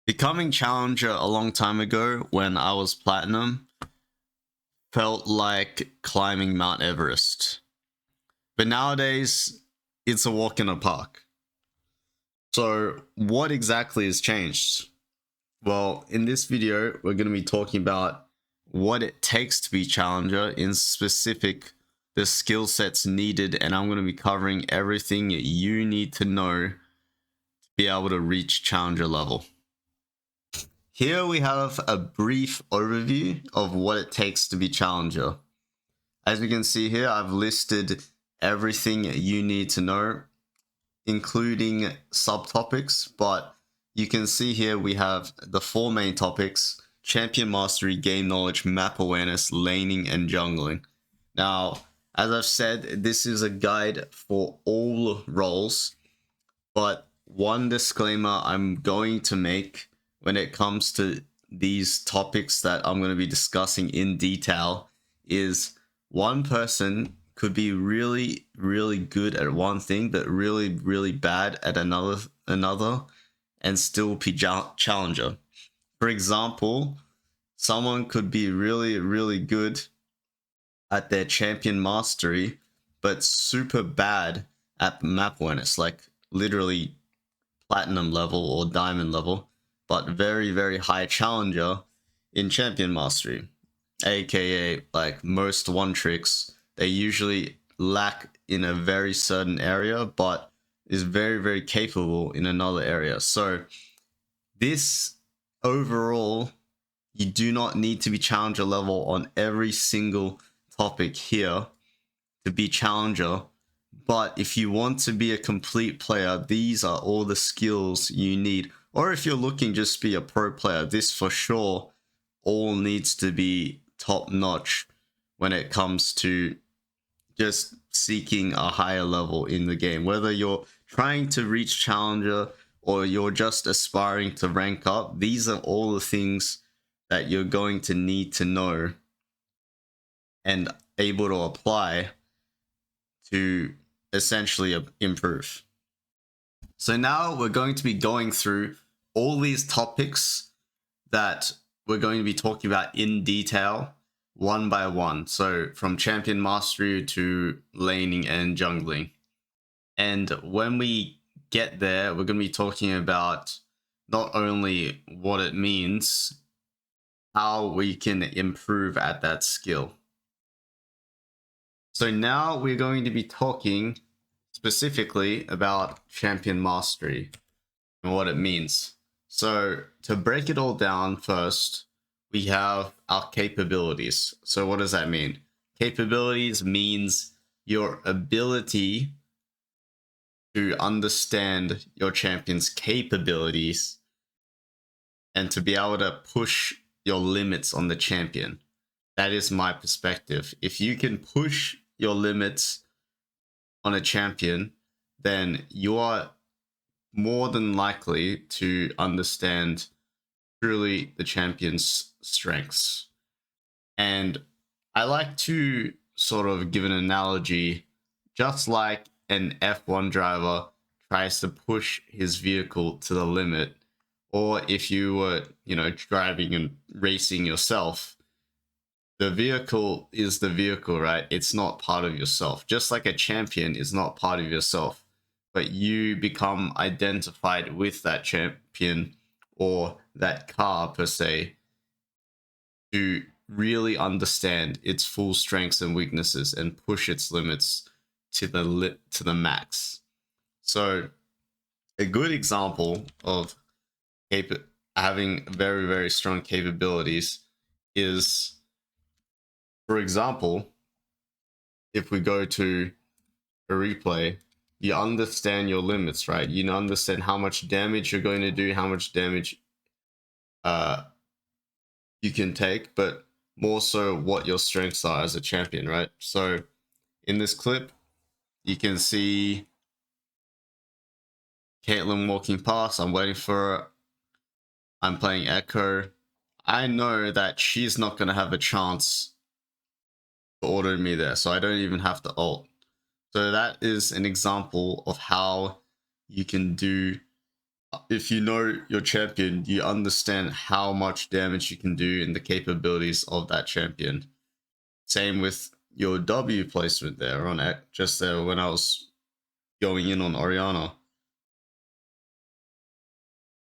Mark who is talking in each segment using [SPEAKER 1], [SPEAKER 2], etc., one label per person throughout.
[SPEAKER 1] Becoming challenger a long time ago when I was platinum felt like climbing Mount Everest. But nowadays, it's a walk in a park. So, what exactly has changed? Well, in this video, we're going to be talking about what it takes to be challenger, in specific, the skill sets needed, and I'm going to be covering everything you need to know to be able to reach challenger level. Here we have a brief overview of what it takes to be challenger. As we can see here, I've listed everything you need to know, including subtopics, but you can see here we have the four main topics: champion mastery, game knowledge, map awareness, laning, and jungling. Now, as I've said, this is a guide for all roles, but one disclaimer I'm going to make when it comes to these topics that I'm going to be discussing in detail is one person could be really, really good at one thing, but really, really bad at another, and still be challenger. For example, someone could be really, really good at their champion mastery, but super bad at map awareness, like literally platinum level or diamond level, but very, very high challenger in champion mastery. AKA, like most one tricks, they usually lack in a very certain area, but is very, very capable in another area. So, this overall, you do not need to be challenger level on every single topic here to be challenger. But if you want to be a complete player, these are all the skills you need. Or if you're looking just to be a pro player, this for sure all needs to be top notch when it comes to just seeking a higher level in the game. Whether you're trying to reach challenger or you're just aspiring to rank up, these are all the things that you're going to need to know and able to apply to essentially improve. So now we're going to be going through all these topics that we're going to be talking about in detail, one by one. So from champion mastery to laning and jungling. And when we get there, we're going to be talking about not only what it means, how we can improve at that skill. So now we're going to be talking specifically about champion mastery and what it means. So to break it all down first, we have our capabilities. So what does that mean? Capabilities means your ability to understand your champion's capabilities and to be able to push your limits on the champion. That is my perspective. If you can push your limits on a champion, then you are more than likely to understand truly the champion's strengths. And I like to sort of give an analogy, just like an F1 driver tries to push his vehicle to the limit, or if you were, driving and racing yourself, the vehicle is the vehicle, right? It's not part of yourself. Just like a champion is not part of yourself, but you become identified with that champion or that car per se to really understand its full strengths and weaknesses and push its limits to the max. So a good example of having very, very strong capabilities is, for example, if we go to a replay, you understand your limits, right? You understand how much damage you're going to do, how much damage you can take, but more so what your strengths are as a champion, right? So in this clip, you can see Caitlyn walking past. I'm waiting for her. I'm playing Echo. I know that she's not going to have a chance to auto me there, so I don't even have to ult. So that is an example of how you can do if you know your champion, you understand how much damage you can do and the capabilities of that champion. Same with your W placement there on it, just there when I was going in on Orianna.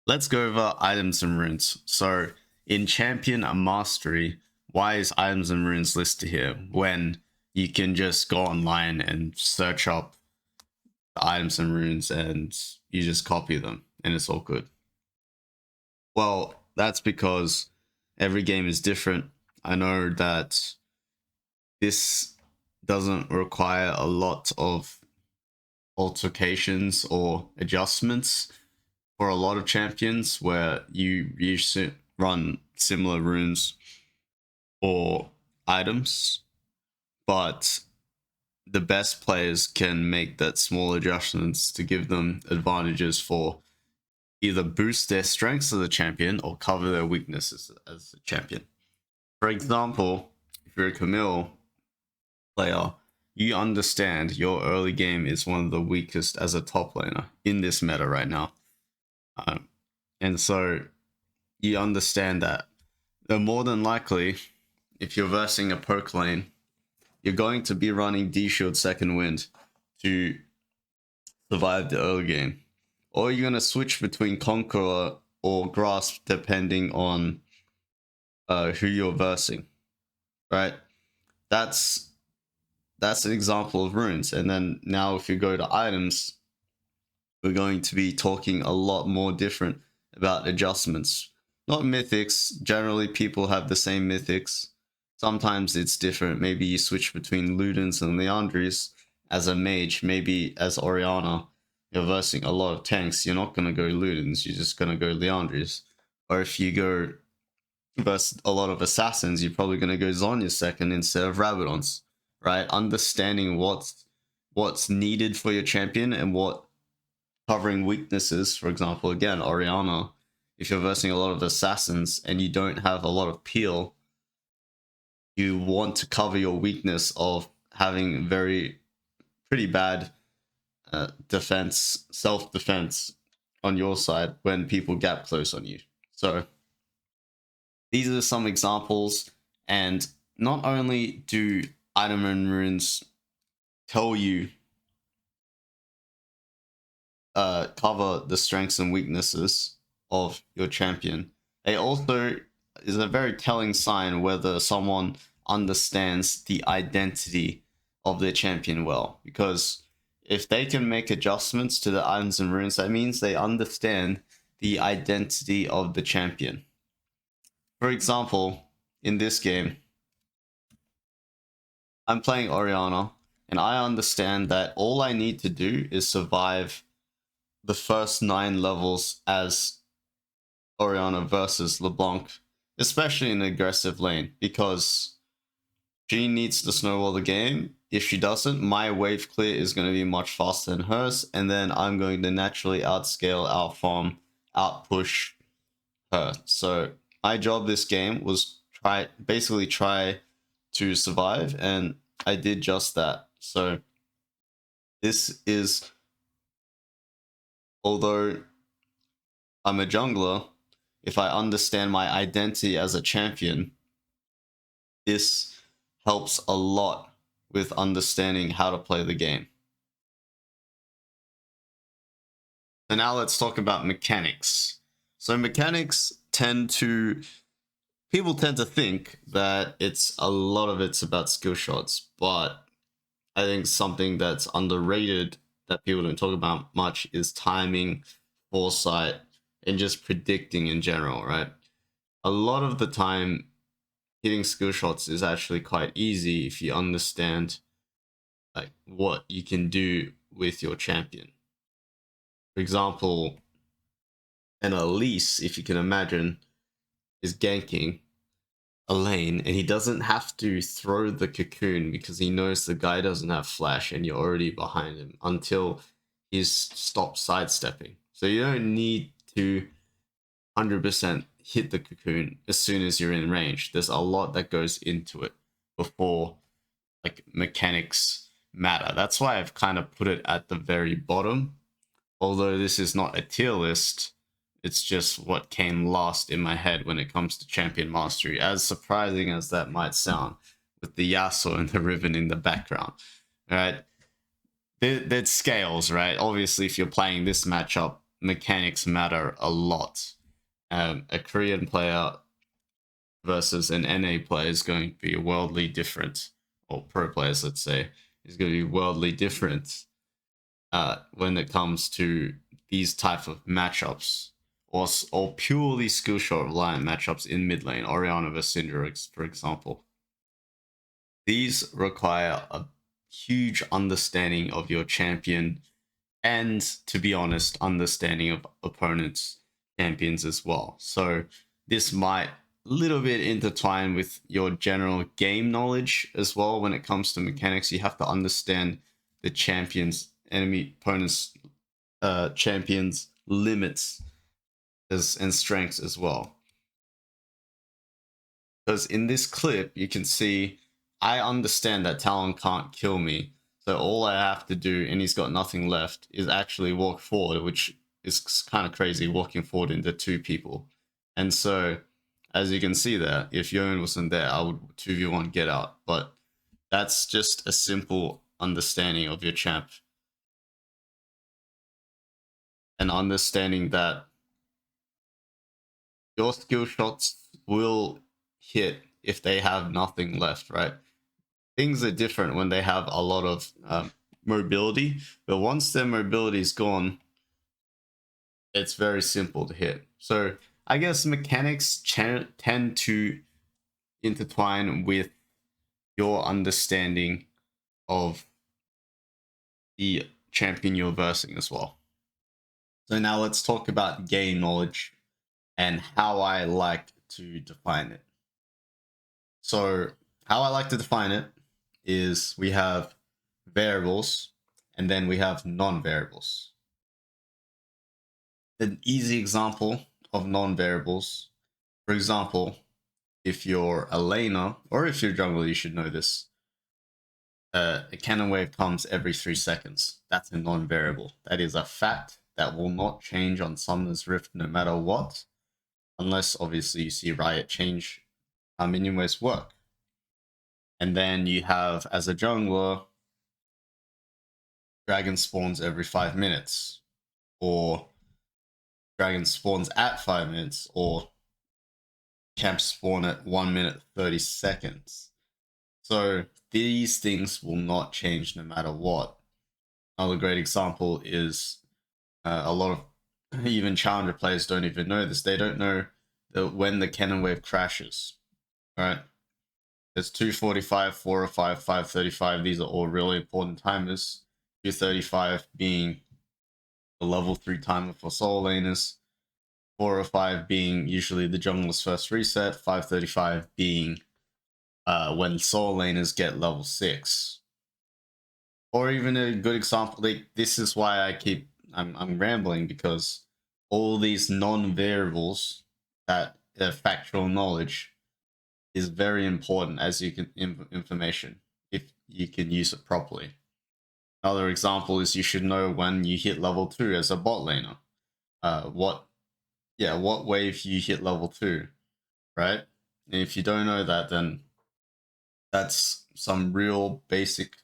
[SPEAKER 1] Let's go over items and runes. So in champion mastery, why is items and runes listed here when you can just go online and search up the items and runes and you just copy them and it's all good? Well, that's because every game is different. I know that this doesn't require a lot of altercations or adjustments for a lot of champions where you usually run similar runes or items, but the best players can make that small adjustments to give them advantages for either boost their strengths as a champion or cover their weaknesses as a champion. For example, if you're a Camille player, you understand your early game is one of the weakest as a top laner in this meta right now. And so you understand that the more than likely, if you're versing a poke lane, you're going to be running D-Shield Second Wind to survive the early game. Or you're going to switch between Conqueror or Grasp depending on who you're versing, right? That's an example of runes. And then now if you go to items, we're going to be talking a lot more different about adjustments. Not mythics. Generally, people have the same mythics. Sometimes it's different. Maybe you switch between Ludens and Leandries as a mage. Maybe as Orianna, you're versing a lot of tanks. You're not going to go Ludens. You're just going to go Leandries. Or if you go versus a lot of assassins, you're probably going to go Zhonya second instead of Rabadons, right? Understanding what's needed for your champion and what covering weaknesses. For example, again, Orianna, if you're versing a lot of assassins and you don't have a lot of peel, you want to cover your weakness of having pretty bad defense, self-defense on your side when people gap close on you. So these are some examples, and not only do item and runes tell you cover the strengths and weaknesses of your champion, they also is a very telling sign whether someone understands the identity of their champion well. Because if they can make adjustments to the items and runes, that means they understand the identity of the champion. For example, in this game, I'm playing Orianna, and I understand that all I need to do is survive the first 9 levels as Orianna versus LeBlanc, especially in an aggressive lane, because she needs to snowball the game. If she doesn't, my wave clear is going to be much faster than hers, and then I'm going to naturally outscale, outfarm, outpush her. So my job this game was basically try to survive, and I did just that. So this is, although I'm a jungler, if I understand my identity as a champion, this helps a lot with understanding how to play the game. So now let's talk about mechanics. So mechanics people tend to think that a lot of it's about skill shots, but I think something that's underrated that people don't talk about much is timing, foresight, and just predicting in general, right? A lot of the time, hitting skill shots is actually quite easy if you understand like what you can do with your champion. For example, an Elise, if you can imagine, is ganking a lane and he doesn't have to throw the cocoon because he knows the guy doesn't have flash and you're already behind him until he's stopped sidestepping. So you don't need to 100% hit the cocoon as soon as you're in range. There's a lot that goes into it before like mechanics matter. That's why I've kind of put it at the very bottom. Although this is not a tier list, It's just what came last in my head when it comes to champion mastery, as surprising as that might sound, with the Yasuo and the Riven in the background, right? There's scales, right? Obviously, if you're playing this matchup, mechanics matter a lot. A Korean player versus an NA player is going to be worldly different, or pro players, let's say, is going to be worldly different when it comes to these type of matchups, or purely skill shot reliant matchups in mid lane, Orianna versus Syndra, for example. These require a huge understanding of your champion and, to be honest, understanding of opponents' champions as well. So this might little bit intertwine with your general game knowledge as well. When it comes to mechanics, you have to understand the champion's enemy opponent's champions limits and strengths as well. Because in this clip, you can see I understand that Talon can't kill me. So all I have to do, and he's got nothing left, is actually walk forward, which is kind of crazy, walking forward into two people. And so, as you can see there, if Yon wasn't there, I would 2v1 get out. But that's just a simple understanding of your champ. And understanding that your skill shots will hit if they have nothing left, right? Things are different when they have a lot of mobility, but once their mobility is gone, it's very simple to hit. So I guess mechanics tend to intertwine with your understanding of the champion you're versing as well. So now let's talk about game knowledge and how I like to define it. So how I like to define it is we have variables and then we have non-variables. An easy example of non-variables, for example, if you're a laner or if you're jungle, you should know this. A cannon wave comes every 3 seconds. That's a non-variable. That is a fact that will not change on Summoner's Rift no matter what, unless obviously you see Riot change how minion waves work. And then you have, as a jungler, dragon spawns every 5 minutes, or dragon spawns at 5 minutes, or camps spawn at 1 minute 30 seconds. So these things will not change no matter what. Another great example is a lot of even challenger players don't even know this. They don't know that when the cannon wave crashes, right? There's 245, 405, 535. These are all really important timers. 235 being the level 3 timer for solo laners. 405 being usually the jungler's first reset. 535 being when solo laners get level 6. Or even a good example, like this is why I'm rambling, because all these non-variables that factual knowledge is very important as you can information if you can use it properly. Another example is you should know when you hit level 2 as a bot laner. What wave you hit level 2, right? And if you don't know that, then that's some real basic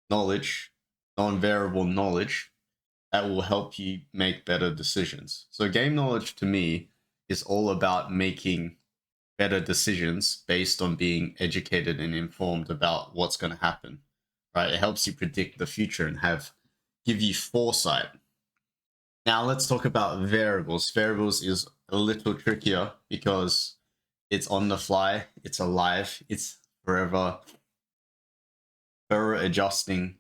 [SPEAKER 1] knowledge, non-variable knowledge that will help you make better decisions. So game knowledge to me is all about making better decisions based on being educated and informed about what's going to happen, right? It helps you predict the future and give you foresight. Now let's talk about variables. Variables is a little trickier because it's on the fly, it's alive, it's forever adjusting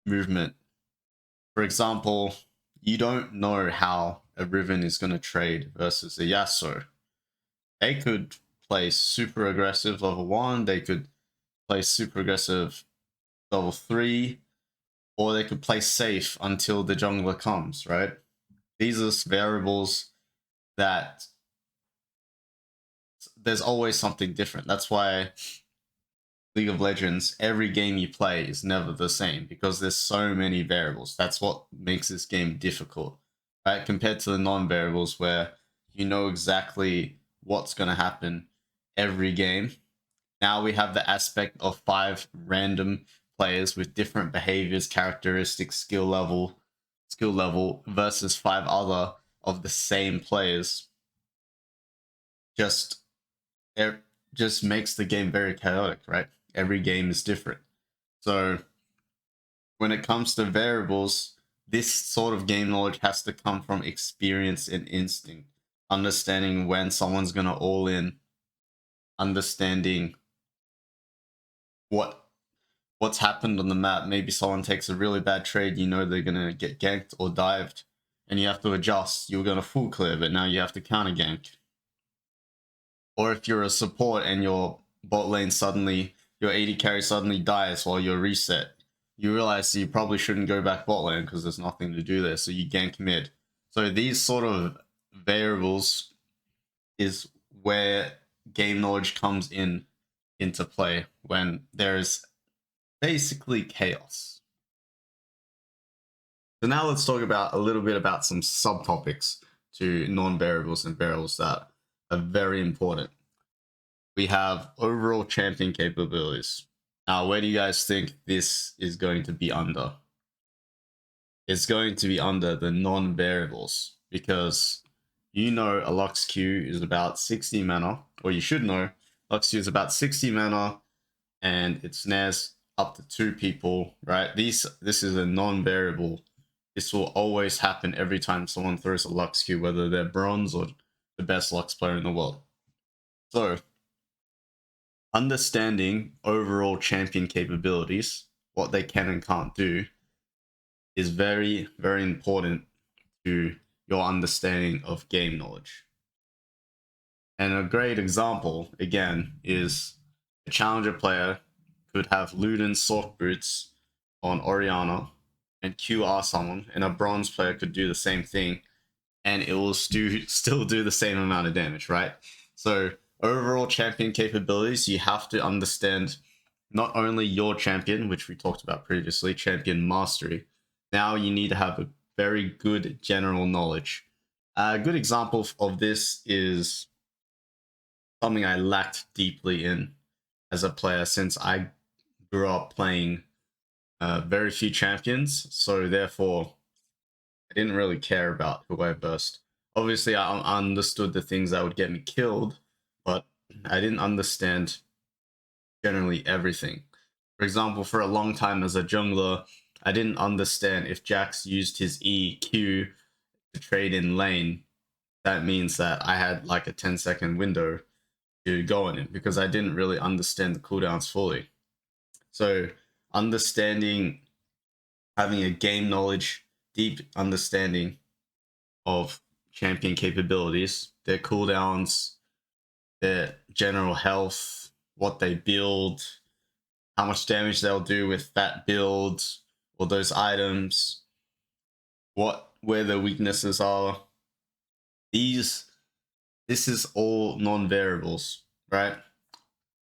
[SPEAKER 1] movement. For example, you don't know how a Riven is going to trade versus a Yasuo. They could play super aggressive level 1, they could play super aggressive level 3, or they could play safe until the jungler comes, right? These are variables that there's always something different. That's why League of Legends, every game you play is never the same, because there's so many variables. That's what makes this game difficult. right? Compared to the non-variables where you know exactly what's going to happen every game. Now we have the aspect of 5 random players with different behaviors, characteristics, skill level versus 5 other of the same players. Just it just makes the game very chaotic, right? Every game is different. So when it comes to variables, this sort of game knowledge has to come from experience and instinct, understanding when someone's going to all in, understanding what what's happened on the map. Maybe someone takes a really bad trade, you know they're going to get ganked or dived, and you have to adjust. You're going to full clear, but now you have to counter gank. Or if you're a support and your bot lane suddenly, your AD carry suddenly dies while you're reset, you realize you probably shouldn't go back bot lane because there's nothing to do there, so you gank mid. So these sort of variables is where game knowledge comes into play when there's basically chaos. So now let's talk about a little bit about some subtopics to non-variables and variables that are very important. We have overall champion capabilities. Now, where do you guys think this is going to be under? It's going to be under the non-variables because you know a Lux Q is about 60 mana, or you should know Lux Q is about 60 mana and it snares up to 2 people, right? This is a non-variable. This will always happen every time someone throws a Lux Q, whether they're bronze or the best Lux player in the world. So, understanding overall champion capabilities, what they can and can't do, is very, very important to your understanding of game knowledge. And a great example, again, is a challenger player could have Luden Sork Boots on Orianna and QR someone, and a bronze player could do the same thing, and it will still do the same amount of damage, right? So overall champion capabilities, you have to understand not only your champion, which we talked about previously, champion mastery. Now you need to have a very good general knowledge. A good example of this is something I lacked deeply in as a player since I grew up playing very few champions, so therefore I didn't really care about who I versed. Obviously, I understood the things that would get me killed, but I didn't understand generally everything. For example, for a long time as a jungler, I didn't understand if Jax used his EQ to trade in lane, that means that I had like a 10-second window to go on it because I didn't really understand the cooldowns fully. So understanding, having a game knowledge, deep understanding of champion capabilities, their cooldowns, their general health, what they build, how much damage they'll do with that build or those items, where the weaknesses are. This is all non-variables, right?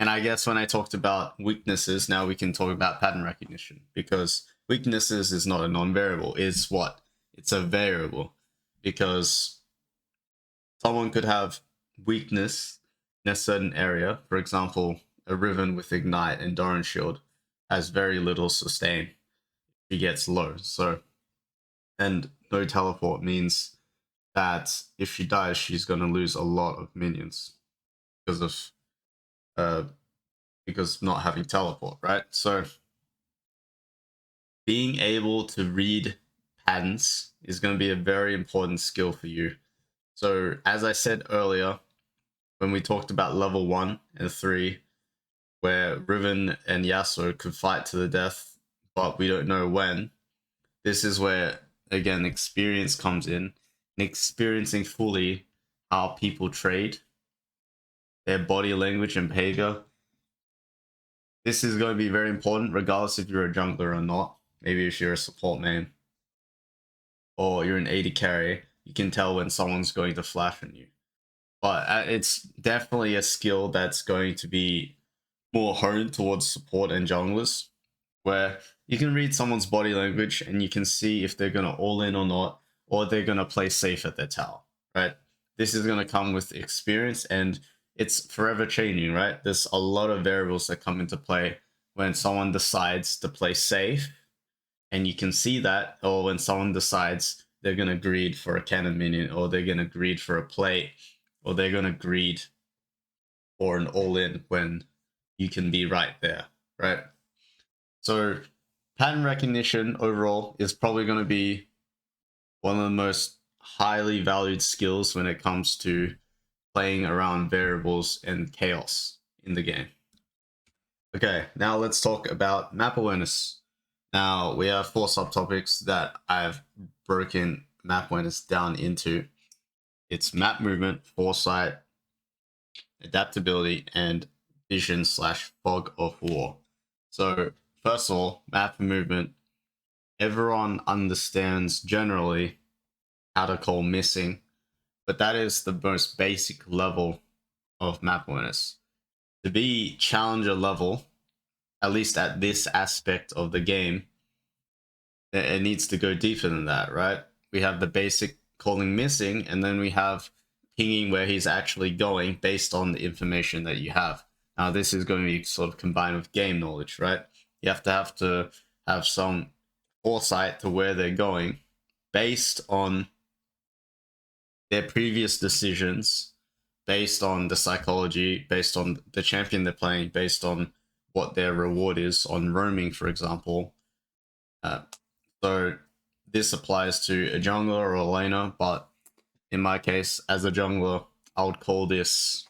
[SPEAKER 1] And I guess when I talked about weaknesses, now we can talk about pattern recognition because weaknesses is not a non-variable. It's what? It's a variable because someone could have weakness in a certain area. For example, a Riven with Ignite and Doran Shield has very little sustain. He gets low. So, and no teleport means that if she dies, she's going to lose a lot of minions because of not having teleport, right? So being able to read patterns is going to be a very important skill for you. So as I said earlier, when we talked about level 1 and 3, where Riven and Yasuo could fight to the death, but we don't know when, this is where, again, experience comes in, and experiencing fully how people trade, their body language and behavior. This is going to be very important regardless if you're a jungler or not. Maybe if you're a support main or you're an AD carry, you can tell when someone's going to flash on you. But it's definitely a skill that's going to be more honed towards support and junglers, where you can read someone's body language and you can see if they're going to all in or not, or they're going to play safe at their tower, right? This is going to come with experience, and it's forever changing, right? There's a lot of variables that come into play when someone decides to play safe, and you can see that, or when someone decides they're going to greed for a cannon minion, or they're going to greed for a plate, or they're going to greed for an all-in when you can be right there, right? So pattern recognition overall is probably going to be one of the most highly valued skills when it comes to playing around variables and chaos in the game. Okay, now let's talk about map awareness. Now we have 4 subtopics that I've broken map awareness down into. It's map movement, foresight, adaptability, and vision/fog of war. So first of all, map movement. Everyone understands generally how to call missing, but that is the most basic level of map awareness. To be challenger level, at least at this aspect of the game, it needs to go deeper than that, right? We have the basic calling missing, and then we have pinging where he's actually going based on the information that you have. Now, this is going to be sort of combined with game knowledge, right? You have to have some foresight to where they're going based on their previous decisions, based on the psychology, based on the champion they're playing, based on what their reward is on roaming, for example. So this applies to a jungler or a laner, but in my case, as a jungler, I would call this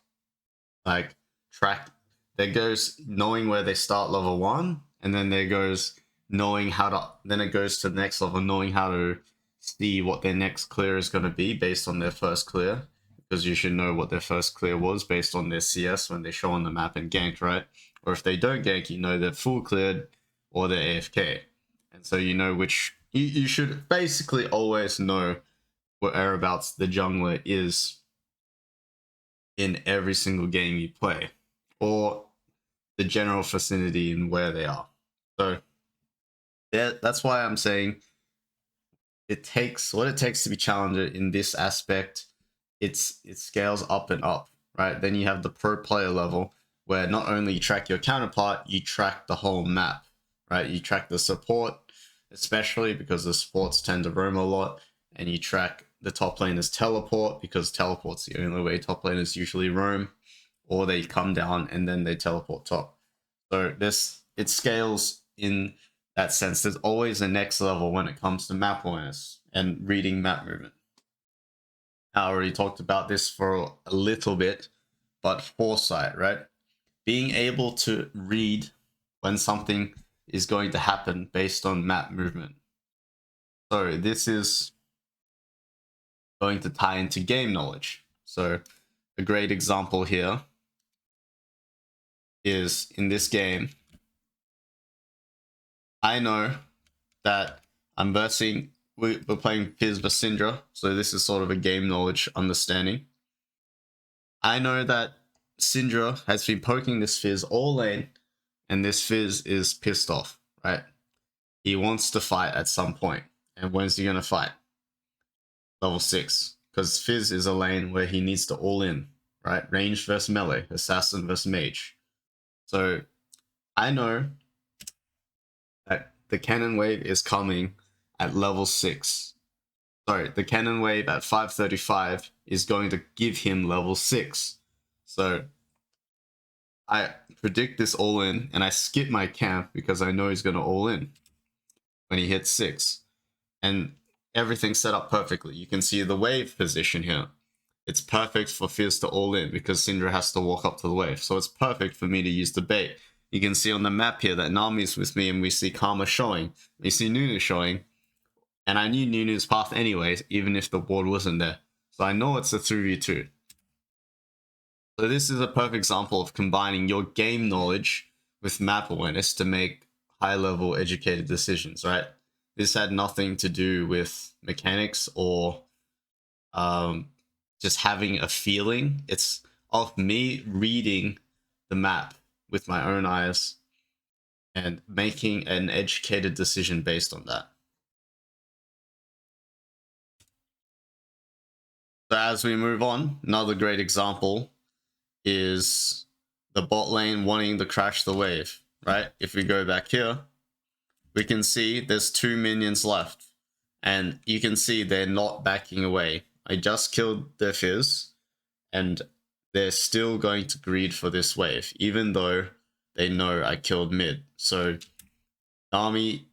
[SPEAKER 1] like track. There goes knowing where they start level 1, and then there goes knowing how to, then it goes to the next level, knowing how to see what their next clear is going to be based on their first clear, because you should know what their first clear was based on their CS when they show on the map and ganked, right? Or if they don't gank, you know they're full cleared or they're AFK. And so you know which, you should basically always know whereabouts the jungler is in every single game you play, or the general vicinity and where they are. So that's why I'm saying it takes what it takes to be challenger in this aspect. It scales up and up, right? Then you have the pro player level where not only you track your counterpart, you track the whole map, right? You track the support, especially because the supports tend to roam a lot, and you track the top laner's teleport because teleport's the only way top laners usually roam, or they come down and then they teleport top. So it scales in that sense. There's always a next level when it comes to map awareness and reading map movement. I already talked about this for a little bit, but foresight, right? Being able to read when something is going to happen based on map movement. So this is going to tie into game knowledge. So a great example here is in this game, I know that I'm versing, we're playing Fizz vs Syndra, so this is sort of a game knowledge understanding. I know that Syndra has been poking this Fizz all lane, and this Fizz is pissed off, right? He wants to fight at some point. And when's he going to fight? Level 6. Because Fizz is a lane where he needs to all in, right? Range versus melee, assassin versus mage. So I know that the cannon wave is coming at level 6. Sorry, the cannon wave at 535 is going to give him level 6. So I predict this all in, and I skip my camp because I know he's going to all in when he hits 6. And everything's set up perfectly. You can see the wave position here. It's perfect for Fizz to all in because Syndra has to walk up to the wave. So it's perfect for me to use the bait. You can see on the map here that Nami's with me, and we see Karma showing. We see Nunu showing. And I knew Nunu's path anyways, even if the ward wasn't there. So I know it's a 3v2. So this is a perfect example of combining your game knowledge with map awareness to make high-level educated decisions, right? This had nothing to do with mechanics or just having a feeling. It's of me reading the map with my own eyes and making an educated decision based on that. So as we move on, another great example is the bot lane wanting to crash the wave, right? If we go back here, we can see there's 2 minions left. And you can see they're not backing away. I just killed their Fizz, and they're still going to greed for this wave, even though they know I killed mid. So Nami,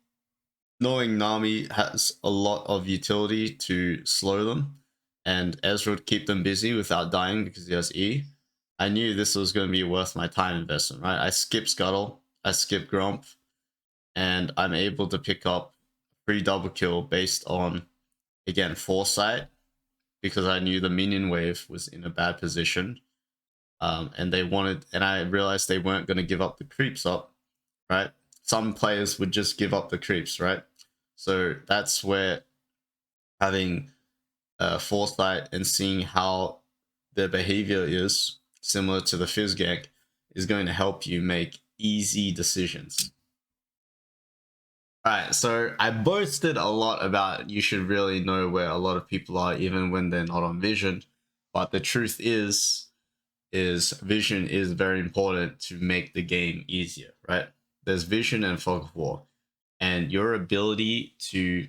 [SPEAKER 1] knowing Nami has a lot of utility to slow them, and Ezra would keep them busy without dying because he has E, I knew this was going to be worth my time investment, right? I skip Scuttle, I skip Grump, and I'm able to pick up free double kill based on, again, Foresight, because I knew the minion wave was in a bad position. And I realized they weren't going to give up the creeps up, right? Some players would just give up the creeps, right? So that's where having foresight and seeing how their behavior is similar to the Fizz gank is going to help you make easy decisions. All right, so I boasted a lot about you should really know where a lot of people are even when they're not on vision, but the truth is vision is very important to make the game easier, right? There's vision and fog of war, and your ability to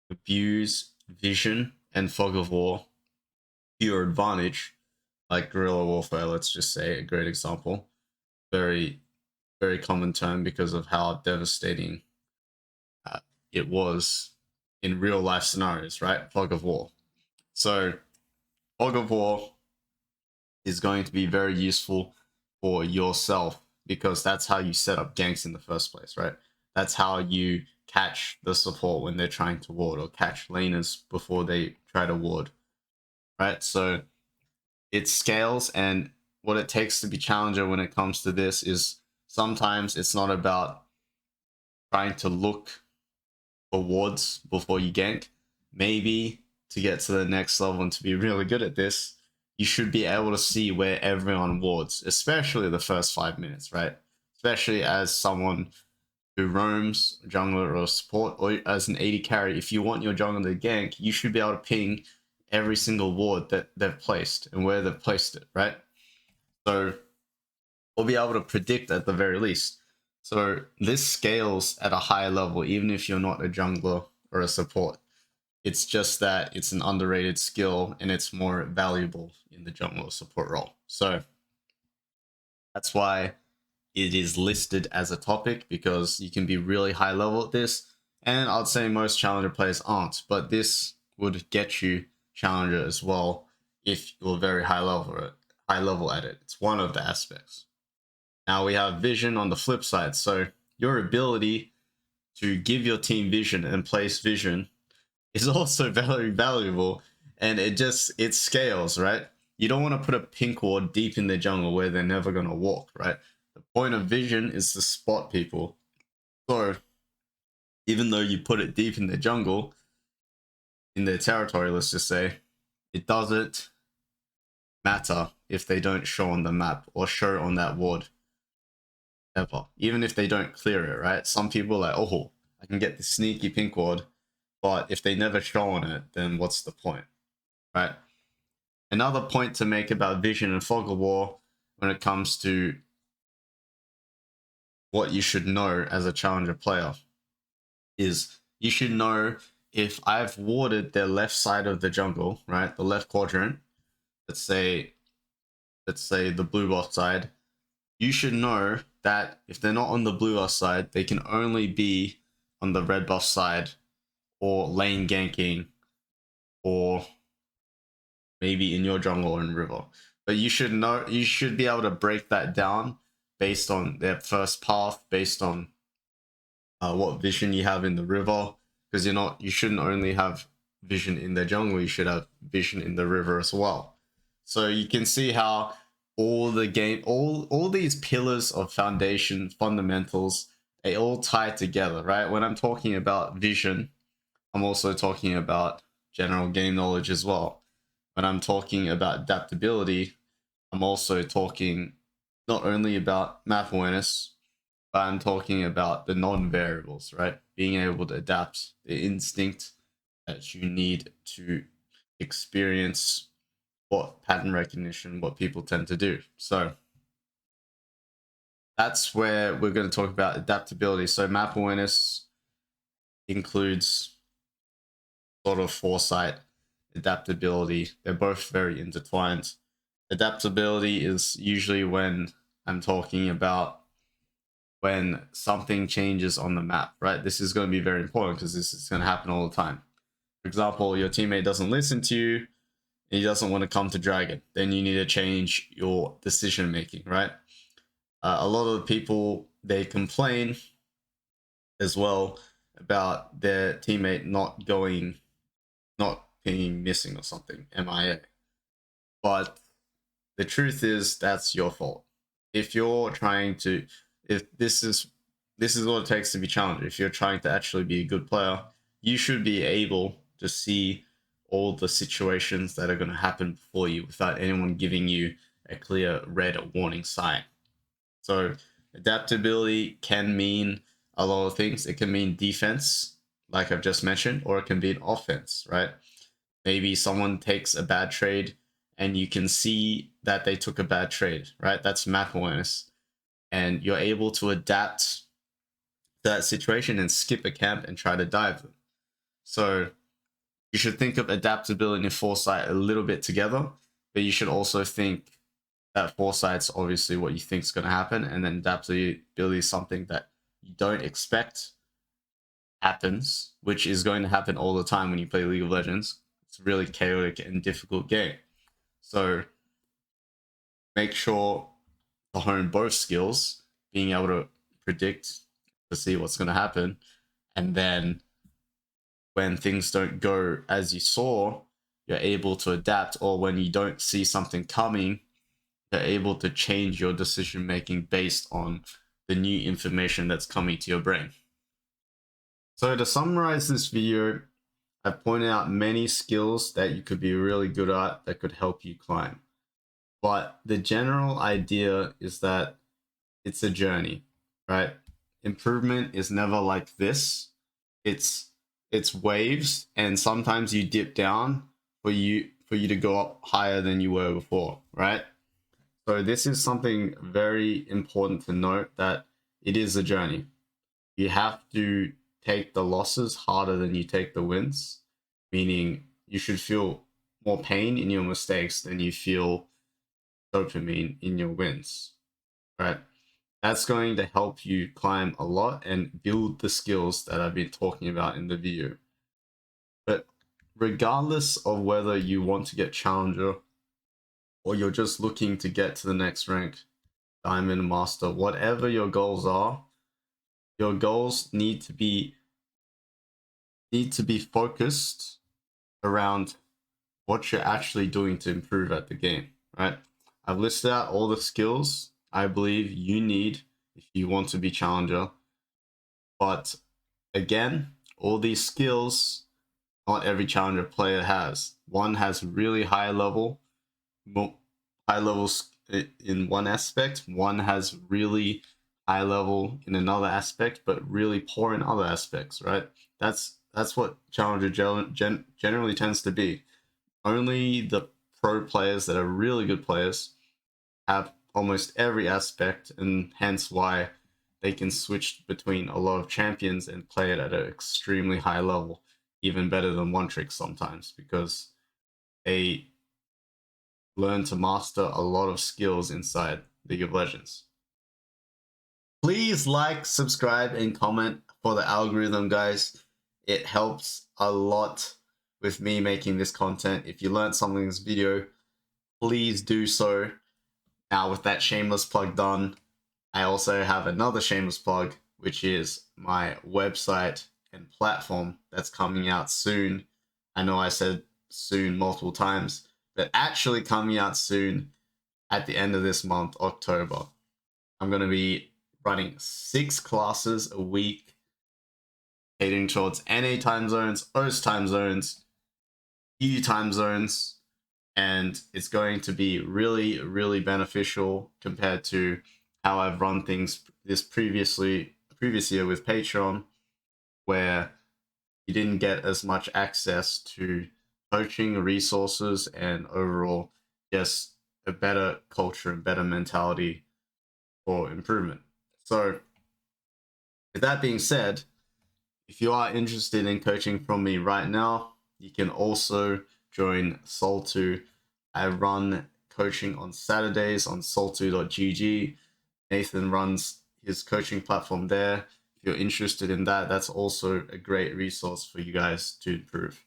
[SPEAKER 1] abuse vision and fog of war to your advantage, like guerrilla warfare, let's just say, a great example, very, very common term because of how devastating it was in real life scenarios, right? Fog of war. So, fog of war is going to be very useful for yourself because that's how you set up ganks in the first place, right? That's how you catch the support when they're trying to ward, or catch laners before they try to ward, right? So it scales, and what it takes to be challenger when it comes to this is sometimes it's not about trying to look for wards before you gank. Maybe to get to the next level and to be really good at this, you should be able to see where everyone wards, especially the first 5 minutes, right? Especially as someone who roams jungler or support, or as an AD carry, if you want your jungler to gank, you should be able to ping every single ward that they've placed and where they've placed it, right? So we'll be able to predict at the very least. So this scales at a higher level, even if you're not a jungler or a support. It's just that it's an underrated skill and it's more valuable in the jungle support role. So that's why it is listed as a topic, because you can be really high level at this. And I'd say most challenger players aren't, but this would get you challenger as well if you're very high level at it. It's one of the aspects. Now we have vision on the flip side. So your ability to give your team vision and place vision is also very valuable, and it scales, right? You don't want to put a pink ward deep in the jungle where they're never going to walk, right? The point of vision is to spot people. So even though you put it deep in the jungle, in their territory, let's just say, it doesn't matter if they don't show on the map or show on that ward ever, even if they don't clear it, right? Some people are like, oh, I can get the sneaky pink ward, but if they never show on it, then what's the point, right? Another point to make about vision and fog of war when it comes to what you should know as a challenger player is you should know if I've warded their left side of the jungle, right, the left quadrant, let's say the blue buff side, you should know that if they're not on the blue buff side, they can only be on the red buff side, or lane ganking, or maybe in your jungle or in river. But you should know, you should be able to break that down based on their first path, based on what vision you have in the river, because you shouldn't only have vision in the jungle, you should have vision in the river as well. So you can see how all these pillars of foundation fundamentals, they all tie together, right? When I'm talking about vision, I'm also talking about general game knowledge as well. When I'm talking about adaptability, I'm also talking not only about map awareness, but I'm talking about the non-variables, right? Being able to adapt the instinct that you need to experience what pattern recognition, what people tend to do. So that's where we're going to talk about adaptability. So map awareness includes sort of foresight, adaptability. They're both very intertwined. Adaptability is usually when I'm talking about when something changes on the map, right? This is going to be very important because this is going to happen all the time. For example, your teammate doesn't listen to you and he doesn't want to come to Dragon. Then you need to change your decision making, right? A lot of the people, they complain as well about their teammate not being missing or something, MIA. But the truth is that's your fault. If you're trying to, if this is what it takes to be challenged. If you're trying to actually be a good player, you should be able to see all the situations that are going to happen before you without anyone giving you a clear red warning sign. So adaptability can mean a lot of things. It can mean defense, like I've just mentioned, or it can be an offense, right? Maybe someone takes a bad trade and you can see that they took a bad trade, right? That's map awareness. And you're able to adapt to that situation and skip a camp and try to dive them. So you should think of adaptability and foresight a little bit together, but you should also think that foresight's obviously what you think is going to happen, and then adaptability is something that you don't expect happens, which is going to happen all the time when you play League of Legends. It's a really chaotic and difficult game. So make sure to hone both skills, being able to predict, to see what's going to happen, and then when things don't go as you saw, you're able to adapt, or when you don't see something coming, you're able to change your decision making based on the new information that's coming to your brain. So to summarize this video, I've pointed out many skills that you could be really good at that could help you climb. But the general idea is that it's a journey, right? Improvement is never like this. It's waves, and sometimes you dip down for you to go up higher than you were before, right? So this is something very important to note, that it is a journey. You have to take the losses harder than you take the wins, meaning you should feel more pain in your mistakes than you feel dopamine in your wins, right? That's going to help you climb a lot and build the skills that I've been talking about in the video. But regardless of whether you want to get Challenger or you're just looking to get to the next rank, Diamond, Master, whatever your goals are, your goals need to be focused around what you're actually doing to improve at the game, right? I've listed out all the skills I believe you need if you want to be Challenger. But again, all these skills, not every Challenger player has. One has really high levels in one aspect. One has really high level in another aspect, but really poor in other aspects, right? That's what Challenger generally tends to be. Only the pro players that are really good players have almost every aspect, and hence why they can switch between a lot of champions and play it at an extremely high level, even better than One Trick sometimes, because they learn to master a lot of skills inside League of Legends. Please like, subscribe, and comment for the algorithm, guys. It helps a lot with me making this content. If you learned something in this video, please do so. Now, with that shameless plug done, I also have another shameless plug, which is my website and platform that's coming out soon. I know I said soon multiple times, but actually coming out soon at the end of this month, October. I'm going to be running 6 classes a week, catering towards NA time zones, OS time zones, EU time zones, and it's going to be really, really beneficial compared to how I've run things this previous year with Patreon, where you didn't get as much access to coaching resources and overall, yes, a better culture and better mentality for improvement. So, with that being said, if you are interested in coaching from me right now, you can also join Sol2. I run coaching on Saturdays on sol2.gg. Nathan runs his coaching platform there. If you're interested in that, that's also a great resource for you guys to improve.